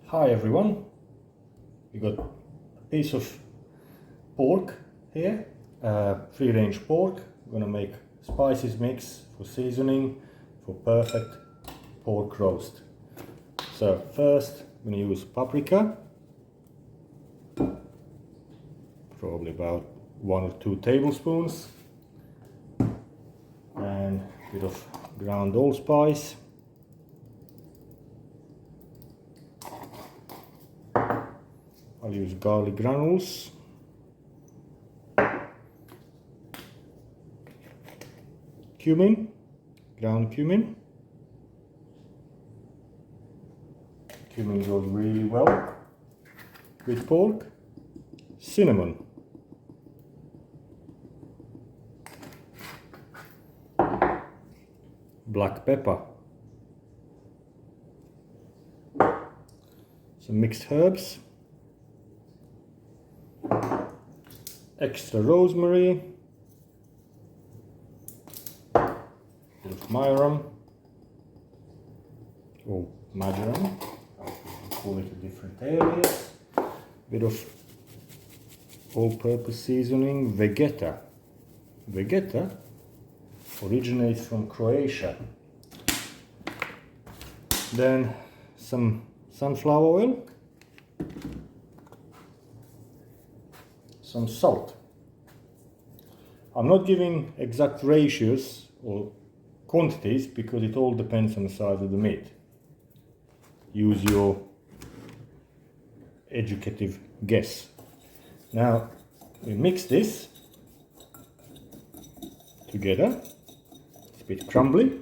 Hi everyone, we got a piece of pork here, free range pork. We're gonna make spices mix for seasoning for perfect pork roast. So first I'm gonna use paprika, probably about 1 or 2 tablespoons, and a bit of ground allspice. I'll use garlic granules, cumin, ground cumin. Cumin goes really well with pork. Cinnamon, black pepper, some mixed herbs, extra rosemary, a bit of marjoram or marjoram, we call it in different areas, a bit of all-purpose seasoning, Vegeta. Vegeta originates from Croatia. Then some sunflower oil, some salt. I'm not giving exact ratios or quantities because it all depends on the size of the meat. Use your educative guess. Now we mix this together. It's a bit crumbly.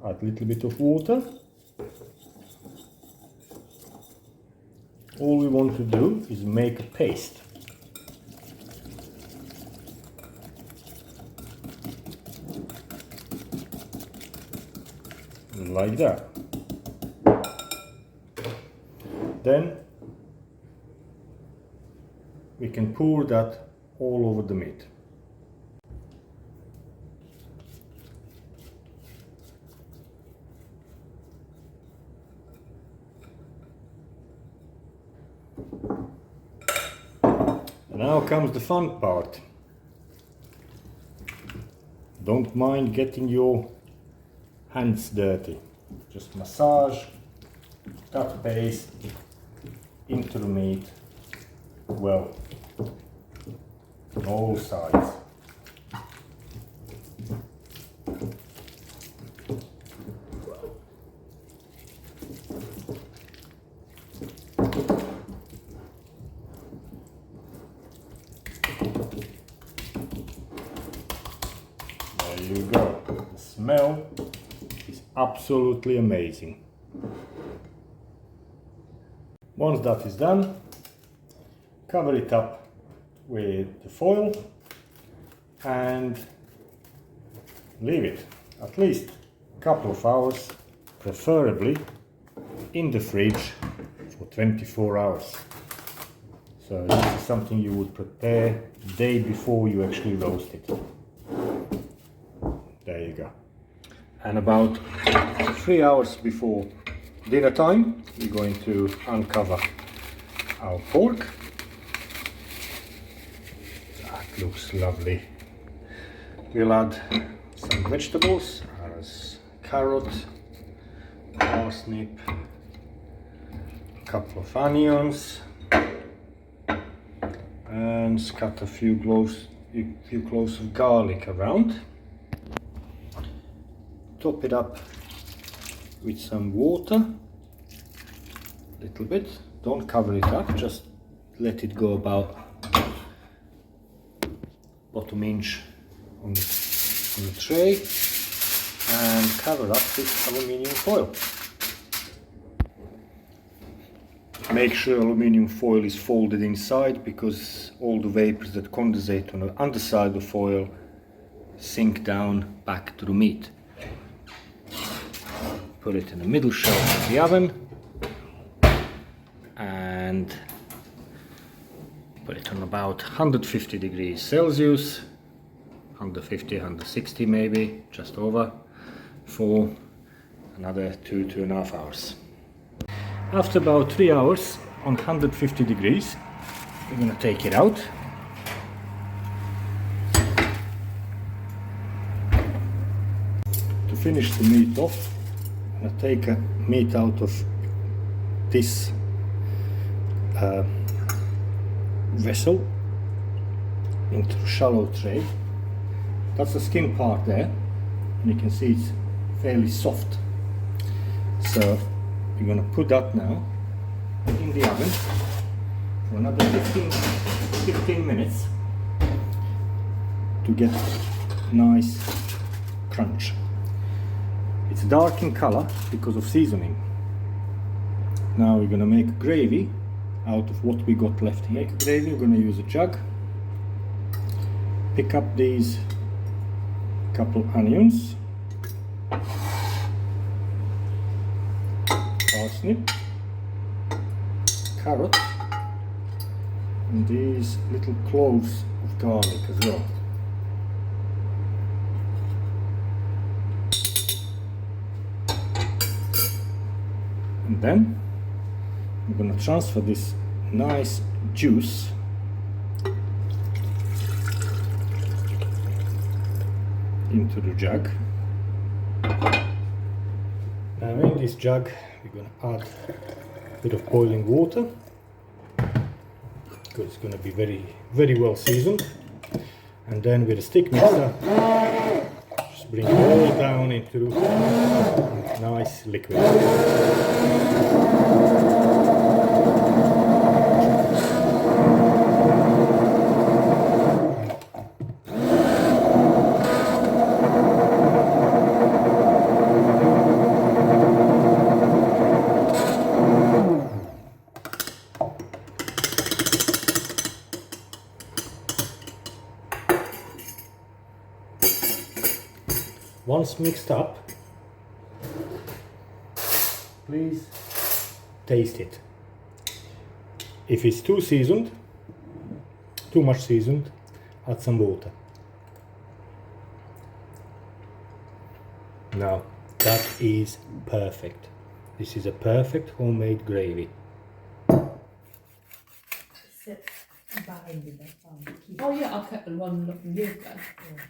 Add a little bit of water. All we want to do is make a paste. Like that. Then we can pour that all over the meat. Now comes the fun part. Don't mind getting your hands dirty. Just massage that paste into the meat well on all sides. There you go. The smell is absolutely amazing. Once that is done, cover it up with the foil and leave it at least a couple of hours, preferably in the fridge for 24 hours. So this is something you would prepare the day before you actually roast it. There you go. And about 3 hours before dinner time, we're going to uncover our pork. That looks lovely. We'll add some vegetables as carrot, parsnip, a couple of onions, and cut a few cloves of garlic around. Top it up with some water, a little bit. Don't cover it up, just let it go about bottom inch on the tray, and cover up with aluminium foil. Make sure aluminium foil is folded inside because all the vapors that condensate on the underside of the foil sink down back to the meat. Put it in the middle shelf of the oven and put it on about 150 degrees Celsius, 150, 160 maybe, just over, for another 2.5 hours. After about 3 hours on 150 degrees, we're going to take it out. To finish the meat off, I'm going to take a meat out of this vessel into a shallow tray. That's the skin part there, and you can see it's fairly soft. So we're going to put that now in the oven for another 15 minutes to get nice crunch. It's dark in color because of seasoning. Now we're going to make gravy out of what we got left here. Gravy, we're going to use a jug. Pick up these couple onions, parsnip, carrot, and these little cloves of garlic as well. And then I'm going to transfer this nice juice into the jug. Now in this jug we're going to add a bit of boiling water, because it's going to be very well seasoned, and then with a stick mixer just bring it all down into nice liquid. Once mixed up, please taste it. If it's too much seasoned, add some water. Now that is perfect. This is a perfect homemade gravy. Sit behind you, that's Oh yeah, I'll cut the one looking good then. Yeah.